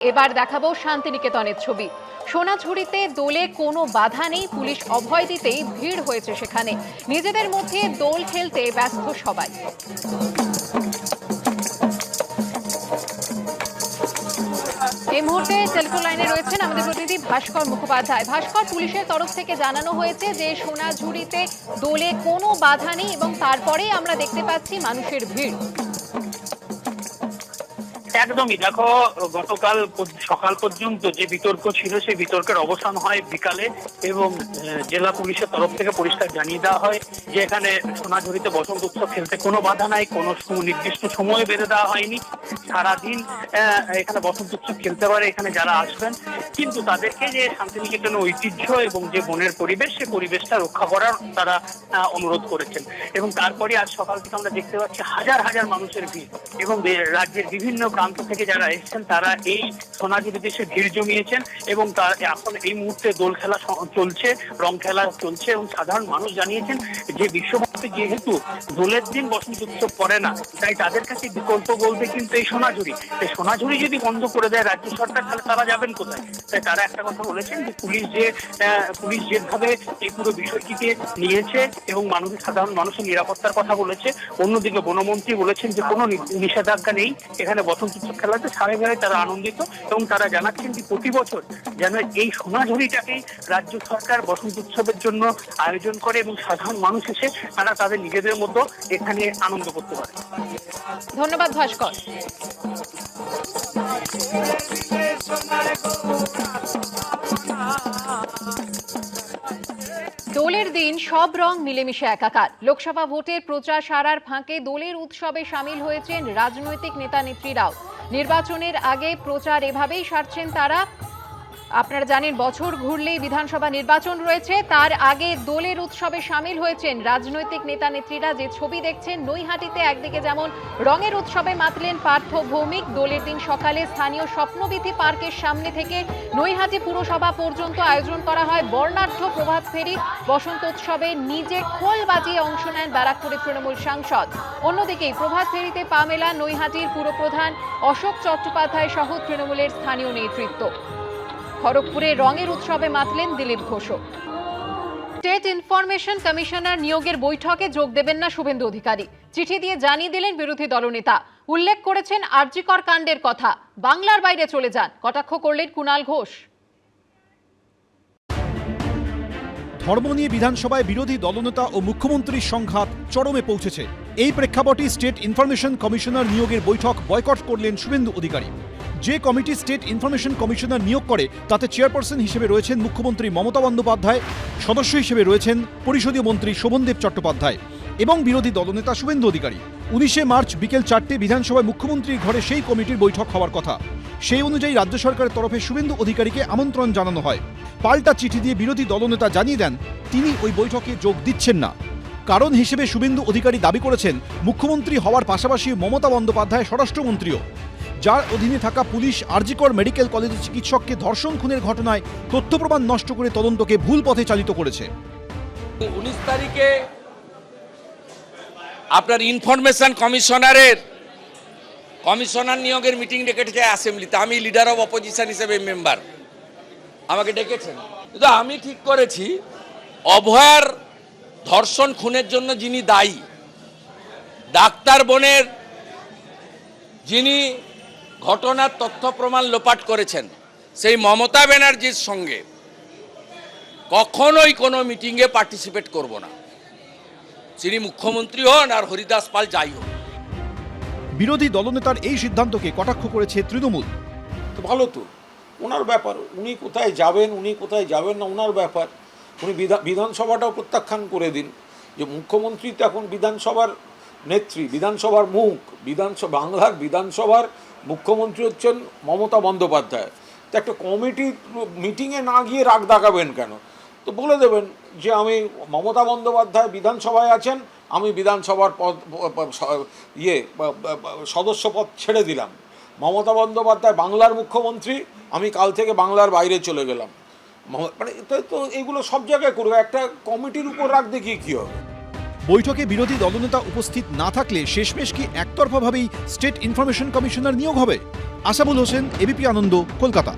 এবার দেখাবো শান্তিনিকেতনের ছবি। সোনাঝুরিতে দোলে কোনো বাধা নেই, পুলিশ অভয় দিতেই ভিড় হয়েছে সেখানে। নিজেদের মধ্যে দোল খেলতে ব্যস্ত সবাই। এই মুহূর্তে টেলিফোন লাইনে রয়েছেন আমাদের প্রতিনিধি ভাস্কর মুখোপাধ্যায়। ভাস্কর, পুলিশের তরফ থেকে জানানো হয়েছে যে সোনাঝুরিতে দোলে কোনো বাধা নেই এবং তারপরেই আমরা দেখতে পাচ্ছি মানুষের ভিড়। একদমই, দেখো গতকাল সকাল পর্যন্ত যে বিতর্ক ছিল সেই বিতর্কের অবসান হয় বিকালে এবং জেলা পুলিশের তরফ থেকে পরিষ্কার জানিয়ে দেওয়া হয় যে এখানে সোনাঝুরিতে বসন্ত উৎসব খেলতে কোনো বাধা নাই, কোনো নির্দিষ্ট সময় বেঁধে দেওয়া হয়নি। সারাদিন এখানে বসন্ত উৎসব খেলতে পারে এখানে যারা আসবেন, কিন্তু তাদেরকে যে শান্তিনিকেতনের ঐতিহ্য এবং যে বনের পরিবেশ সেই পরিবেশটা রক্ষা করার তারা অনুরোধ করেছেন। এবং তারপরে আজ সকাল থেকে আমরা দেখতে পাচ্ছি হাজার হাজার মানুষের ভিড় এবং রাজ্যের বিভিন্ন প্রান্ত থেকে যারা এসেছেন তারা এই সোনাঝুরিতে এসে ভিড় জমিয়েছেন এবং তার এখন এই মুহূর্তে দোল খেলা চলছে, রং খেলা চলছে এবং সাধারণ মানুষ জানিয়েছেন যে বিশ্বব্যাপী যেহেতু দোলের দিন বসন্ত উৎসব করে না, তাই তাদের কাছে বিকল্প বলতে কিন্তু এই সোনাঝুরি যদি বন্ধ করে দেয় রাজ্য সরকার, তাহলে তারা যাবেন কোথায়? তাই তারা একটা কথা বলেছেন যে পুলিশ যেভাবে এই পুরো বিষয়টিকে নিয়েছে এবং সাধারণ মানুষের নিরাপত্তার কথা বলেছে, অন্যদিকে বনমন্ত্রী বলেছেন যে কোনো নিষেধাজ্ঞা নেই এখানে বসন্ত উৎসব খেলাতে। সারা গায়ে তারা আনন্দিত এবং তারা জানাচ্ছেন যে প্রতি বছর যেন এই সোনাঝুরিটাকেই রাজ্য সরকার বসন্ত উৎসবের জন্য আয়োজন করে এবং সাধারণ মানুষ এসে তারা তাদের নিজেদের মতো এখানে আনন্দ করতে পারে। ধন্যবাদ ভাস্কর। দোলের দিন সব রং মিলেমিশে একাকার। লোকসভা ভোটের প্রচার সারার ফাঁকে দোলের উৎসবে সামিল হয়েছেন রাজনৈতিক নেতা নেত্রীরাও। নির্বাচনের আগে প্রচার এভাবেই সারছেন তারা। আপনারা জানেন বছর ঘুরলেই বিধানসভা নির্বাচন রয়েছে, তার আগে দোলের উৎসবে সামিল হয়েছেন রাজনৈতিক নেতা নেত্রীরা। যে ছবি দেখছেন নৈহাটিতে একদিকে যেমন রঙের উৎসবে মাতলেন পার্থ ভৌমিক, দোলের দিন সকালে স্থানীয় স্বপ্নবিথি পার্কের সামনে থেকে নৈহাটি পুরসভা পর্যন্ত আয়োজন করা হয় বর্ণাঢ্য প্রভাত ফেরি। বসন্ত উৎসবে নিজে খোল বাজিয়ে অংশ নেন ব্যারাকপুরের তৃণমূল সাংসদ। অন্যদিকে প্রভাত ফেরিতে পা মেলান নৈহাটির পুরপ্রধান অশোক চট্টোপাধ্যায় সহ তৃণমূলের স্থানীয় নেতৃত্ব। খড়গপুরে রঙের উৎসবে মাতলেন Dilip Ghosh. State information commissioner নিয়োগের বৈঠকে যোগ দেবেন না শুভেন্দু অধিকারী, চিঠি দিয়ে জানিয়ে দিলেন বিরোধী দলনেতা। উল্লেখ করেছেন আরজিকর কাণ্ডের কথা, বাংলার বাইরে চলে যান, কটাক্ষ করলেন কুণাল ঘোষ। ধর্ম নিয়ে বিধানসভায় বিরোধী দলনেতা ও মুখ্যমন্ত্রীর সংঘাত চরমে পৌঁছেছে। এই প্রেক্ষাপটে স্টেট ইনফরমেশন কমিশনার নিয়োগের বৈঠক বয়কট করলেন শুভেন্দু অধিকারী। যে কমিটি স্টেট ইনফরমেশন কমিশনার নিয়োগ করে তাতে চেয়ারপারসন হিসেবে রয়েছেন মুখ্যমন্ত্রী মমতা বন্দ্যোপাধ্যায়, সদস্য হিসেবে রয়েছেন পরিষদীয় মন্ত্রী শোভনদেব চট্টোপাধ্যায় এবং বিরোধী দলনেতা শুভেন্দু অধিকারী। 19 মার্চ বিকেল 4টে বিধানসভায় মুখ্যমন্ত্রীর ঘরে সেই কমিটির বৈঠক হওয়ার কথা। সেই অনুযায়ী রাজ্য সরকারের তরফে শুভেন্দু অধিকারীকে আমন্ত্রণ জানানো হয়। পাল্টা চিঠি দিয়ে বিরোধী দলনেতা জানিয়ে দেন তিনি ওই বৈঠকে যোগ দিচ্ছেন না। কারণ হিসেবে শুভেন্দু অধিকারী দাবি করেছেন মুখ্যমন্ত্রী হওয়ার পাশাপাশি মমতা বন্দ্যোপাধ্যায় স্বরাষ্ট্রমন্ত্রীও, যার অধীনে থাকা পুলিশ আরজিকর মেডিকেল কলেজের চিকিৎসককে ধর্ষণ খুনের ঘটনায় তথ্য প্রমাণ নষ্ট করে তদন্তকে ভুল পথে চালিত করেছে। 19 তারিখে আপনার ইনফরমেশন কমিশনার নিয়োগের মিটিং ডেকেছে অ্যাসেম্বলিতে। আমি লিডার অফ অপোজিশন হিসেবে মেম্বার, আমাকে ডেকেছেন। কিন্তু আমি ঠিক করেছি অভয়ার ধর্ষণ খুনের জন্য যিনি দায়ী, ডাক্তার বোনের যিনি ঘটনার তথ্য প্রমাণ লোপাট করেছেন, সেই মমতা ব্যানার্জির সঙ্গে কখনোই কোনো মিটিংয়ে পার্টিসিপেট করব না, যিনি মুখ্যমন্ত্রী হন আর হরিদাস পাল যাই হোক। বিরোধী দলনেতার এই সিদ্ধান্তকে কটাক্ষ করেছে তৃণমূল। তো ভালো, তো ওনার ব্যাপার, উনি কোথায় যাবেন উনি কোথায় যাবেন না ওনার ব্যাপার। উনি বিধানসভাটাও প্রত্যাখ্যান করে দিন। যে মুখ্যমন্ত্রী তো এখন বিধানসভার নেত্রী, বিধানসভার মুখ, বাংলার বিধানসভার মুখ্যমন্ত্রী হচ্ছেন মমতা বন্দ্যোপাধ্যায়। তো একটা কমিটির মিটিংয়ে না গিয়ে রাগ দেখাবেন কেন? তো বলে দেবেন যে আমি মমতা বন্দ্যোপাধ্যায় বিধানসভায় আছেন, আমি বিধানসভার সদস্য পদ ছেড়ে দিলাম। মমতা বন্দ্যোপাধ্যায় বাংলার মুখ্যমন্ত্রী, আমি কাল থেকে বাংলার বাইরে চলে গেলাম। মানে তো এইগুলো সব জায়গায় করবে, একটা কমিটির উপর রাগ দেখিয়ে কী হবে? বৈঠকে বিরোধী দলনেতা উপস্থিত না থাকলে শেষমেশ কি একতরফাভাবেই স্টেট ইনফরমেশন কমিশনার নিয়োগ হবে? আসাবুল হোসেন, এবিপি আনন্দ, কলকাতা।